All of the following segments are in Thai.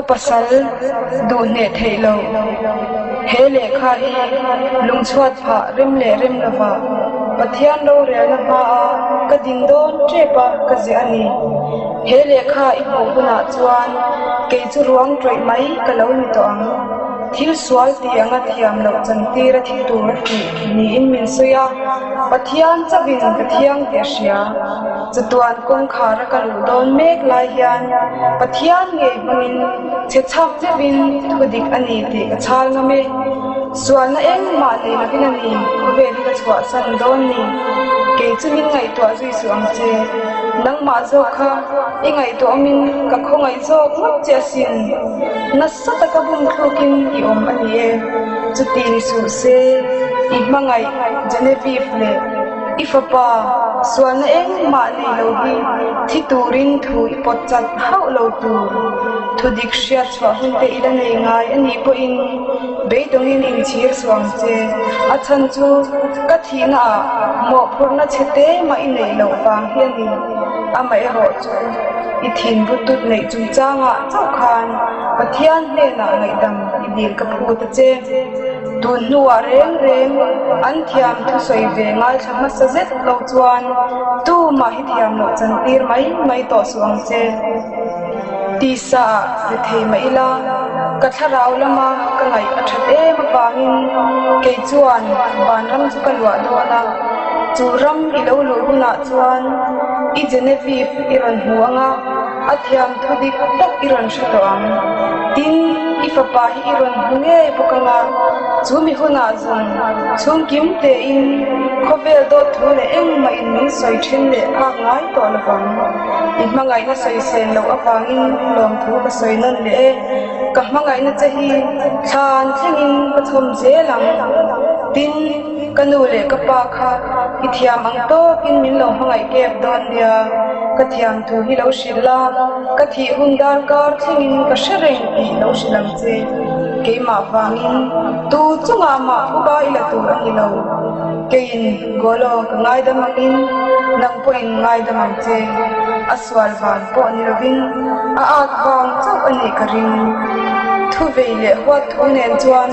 ก็ปัสสาวะดูเนทเฮโลเฮเลขาฮีลุงชวดผาริมเลริมละวาปะเทียนโลเรียนมาก็ดินโดนเจ็บปะก็เสียนี่เฮเลขาอีโบกุนาจวนเกยจุรวงตรอยไหมก็เล่ามีตัวอังทิลสวลตีอังเทียมเราจันตีระทิตัวที่มีอินมินสุยาปะเทียนจะบินปะเทียงเดียเชียจะตัวอันกงขาระกันโดนเมฆลายยันปะเทียนเงยบินเช็ดชับจะบินทุดิกอันนี้ตีกระชากงเมส่วนนั่นเองมาเลยนะพี่นันนี่เขาเวทีกระชวกสันโดนนี่เกยจะมินไงตัวจุยสวงเจนังมาโจค่ะอีไงตัวมินกับคงไงโจมักเจสินนัสตะกบุญครูกินอีอมอันนี้จุดตีนิสุเซอีมังไงเจเนวีฟเลอีฟ้าป่าส่วนนั่นเองมาเลยโลกีที่ตูรินทุยปดจัดเฮาโลตูทุดิกเชียร์สวะหุ่นเตอีดันเองไงอันนี้พออินเบยตรงนี้อินชีร์สวงเจอาชันจูกัทฮีน่าหมอกพูนนัชเตมาอินเลยโลฟังเฮียนี่อาไม่รอจูอีทินบุตุดในจุจ้างะเจ้าคานปะเทียนเนน่าไงดำอีเดียกับพูดเจตุนหัวเร่งเร่งอันเทียมทุสวยเวงาชมาสเซตโลจวนตู้มาฮิเทียมโลจันตีร์ไม่ต่อสวงเจตีสาเทไม่ละกัทราวละมากังไงอัฐเอมาฟังเกยจวนบานรำจุกันวัวโดนะจูรำอิโลลูกุนาจวนอีเจเนวีฟอิรันหัวงาอัธยามทุดิกตักอิรันชุดตัวงตินอีฟ้าป่าอิรันหัวเงยปุกังาจูมิหุนาจุนชุงกิมเตอินขบเวลโดดทุเรเอ็งมาอินมิสอยชินเลภาคง่ายตัวละฟังอีกมังไงน่ะสอยเซนเราอฟังอินลมทุก็สอยนั่นเลกับมังไงน่ะจะฮีชานเที่ยงอินปฐมเจลังตินกันดูเลกับปาคาอิทยามังโตกินมินลงมังไงเก็บดอนเดียกะเทียมทุฮิโลชิลากะทีหุนดาร์การเที่ยงอินกะเชเรงฮิโลชิลังเจเกยมาฟังอินตูจุงอามาอุบาอิละตูอันฮิโลเกยินโกโลกง่ายดมังอินนังปอินง่ายดมังเจอสวาลบานปอนิรวินอาดฟังเจ้าอันนี้กรินทุเวเลหัวทุเนนจวน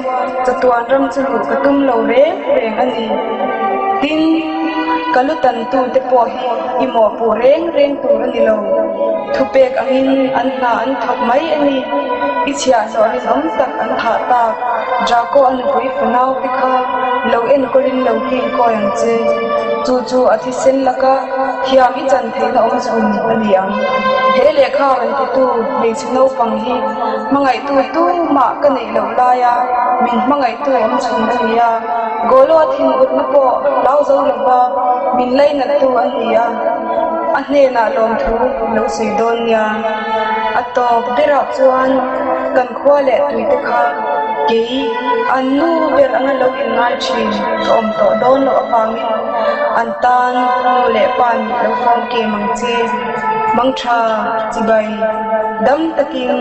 จะตวนรำจุลุกระตุ้มโลเร่เร่งอันนี้ตินกัลุตันตูเตปอฮีอิโมปูเร่งเร่งตูอันนี้โลทุเปกอันอันนาอันทักไม่อันนี้อิจฉาสอรินอมตักอันถาตาจาก็อันบุยฟนาวพิฆาโลเอ็นกลินโลหินก็ยังเจจู่ๆอาทิเซนละก็เทียมิจันเทนอมสุนอันเดียงเฮเลข้าอันตู้เลชิโนฟังฮีมังไงตู้มากันในโลลายามินมังไงตู้อมสุนอันเดียโกโลทินอุดนปอลาวเจ้าลำบามินไลนัดตู้อันเดียอันเนน่าลมทูโลสีโดนยาอัตโตได้รับจวนกันขวาเละตุยตะคาเกยอันนู้เวรอันเราอินไงชินอมโตโดนเราฟังอันตันโนเละปันเราฟังเกมังเจมังชาจิบายดำตะกิง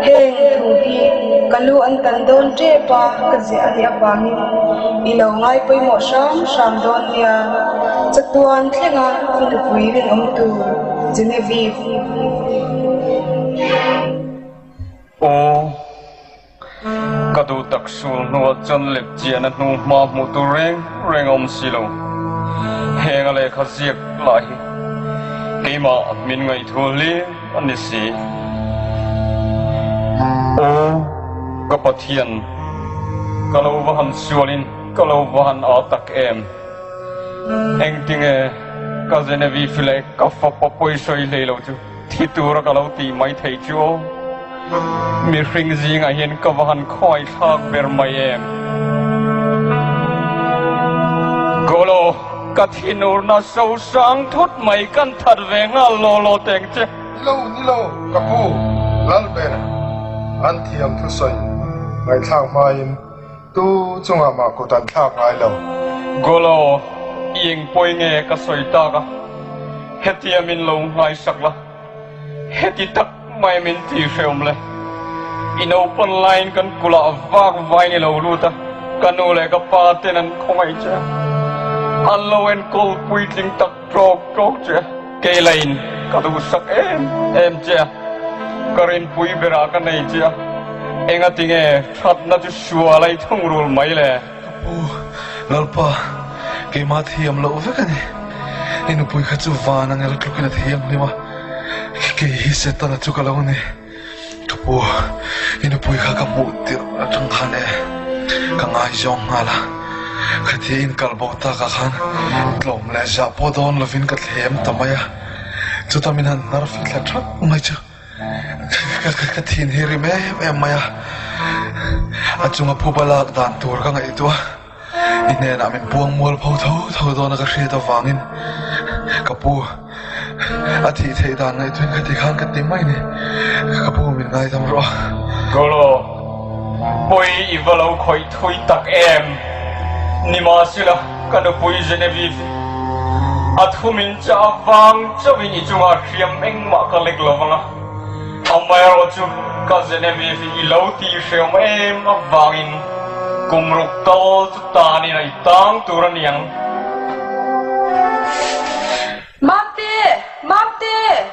เฮงทูฮีกันลูอันตันโดนเจ็บปะกันเสียอันยาฟังอีเราไงไปหมดชามโดนเนี่ยจักตัวอันเที่ยงอ่ะคุณจะคุยเรื่องอมตูเจเนวีฟโอ้กระดูตักสูนัวจนเล็บเจียนนูมาหมุตุเร่งอมสิลงเฮงอะไรข้าเสียกไหลกี่มามินไงทุลีอันนี้สิโอ้กระปะเทียนกะโลวหันสวลินกะโลวหันอาตักเอ็มเฮงติงเอกะเจเนวีฟิเลกะฟะปะปอยสอยเลโลจูที่ตัวกะโลตีไม่เทจูมีริงจิงอาเห็นกะวันคอยทากเบรมาเอ็มโกโลกะทินูน่าเศร้าสังทุดไม่กันทัดเวงาโลโลเตงเจนี่โลกะพูลัลเบรอันเทียมทุสอยไม่ทางมาอินตู้จงอามากุตันทางไงโลโกโลยิงปอยเงกะสอยตากะเฮติยามินลงไงสักละเฮติตักไม่มินทีเฟมเลยอินโอเปนไลน์กันกุลาวากไว้ในโลลูตะกันนูเลกับปาเตนันคงไอเจอันโลเอ็นกอลปุยติงตักโตรกเจเกลัยน์กันดูสักเอ็มเจ karin pui bera ka nei chia enga tinge that na chu shua lai thong rul mai le lalpa ke ma thiam lo ve ka ni inu pui kha chu van ang el klukina thiam ni ma ke hi se ta na chu ka lo ni kapu inu pui kha ka mu tir na thang khan e ka ngai jong ala khati in kalbo ta ka khan tlom le ja podon lovin ka thlem tamaya chu tamin han nar fi la thak mai chu ka thin hiri me maya achunga phubalak dan tur ka ngai tu ine na min buang mol phau tho do na ka hri ta wangin kapu athi thei dan ngai twin khati khan ka ti mai ni kapu min ngai tam ro golo pui ivalo khoi thui tak em ni ma sila kanu pui Genevieve athumin cha wang chawin ichunga khiam eng ma ka lek lawanga amaya rochu ka Genevieve ilo ti hriam em awangin kumruk tol chu tani na itang turaniang Mamte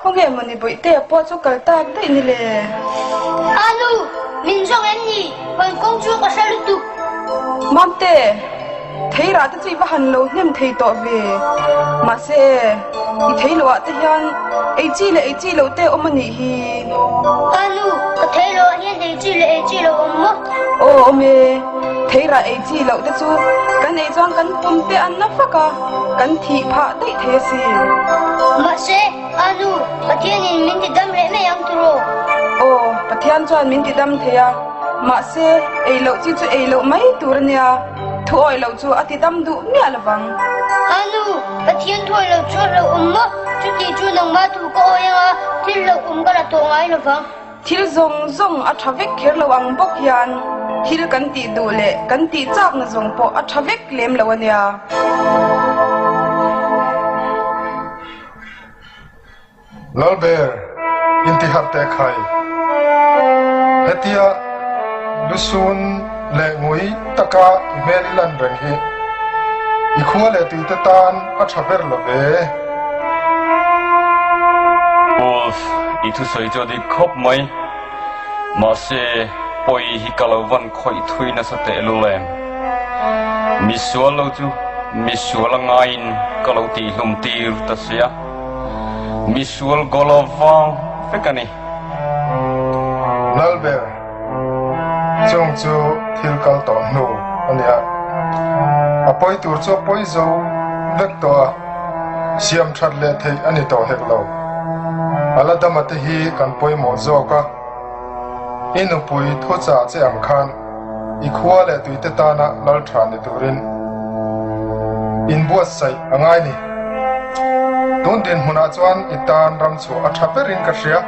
không hề mà ni bụi tê po cho cả ta đấy ni lệ Anu, mình trong em nhỉ, còn công chúa có sao được tụ? Mamte thấy ra tới ba hành lâu nem thấy tọ về mà sẽ thấy lo tới hiền ấy chi lâu tê ôm ni hi Anu, có thấy lo hiện để chi là ông mất. ô mẹ thấy ra ấy chi lâu tới chú cái này choang cái pum tê ăn nắp phaka cái thị phá đấy thế gì Mà sẽ, Anu, có thiên nhìn mình thì đâm rễ mẹ yang turo. ô bắt thiên choang mình đi đâm thế à mà sẽ ấy lâu chi chú ấy lâu mấy tuổi nha thôi lâu chú ở đi đâm đủ mẹ là vắng Anu, có thiên thôi là chúa là ông mất. Chú thì chú nông ba thủ có ôi à, thiên là ông có là tổ ngái là vắng. thil zong a thavek kher lo ang bok hian thil kan ti du le kan ti chak na zong po a thavek lem lo ania lalber intihar te khai hetia lusun le ngui taka merilan reng hi ikhua le tu te tan a thaber lo be Wolf itu soi cho di khop mai ma se poi hi kalawan khoi thui na sa te lulem misual lo chu misual ngain kalau ti hlum tir ta sia misual golova fekani lalber chung chu thil kal to nu ania apoi tur chu poi zo vek to siam that le thei ani to hek lo ala damate hi kan poi mo zo ka inu pui tho cha che am khan ikhua le tuite ta na lal tha ni turin in buat sai angai ni don den huna chuan itan ram chu a thaperin ka hria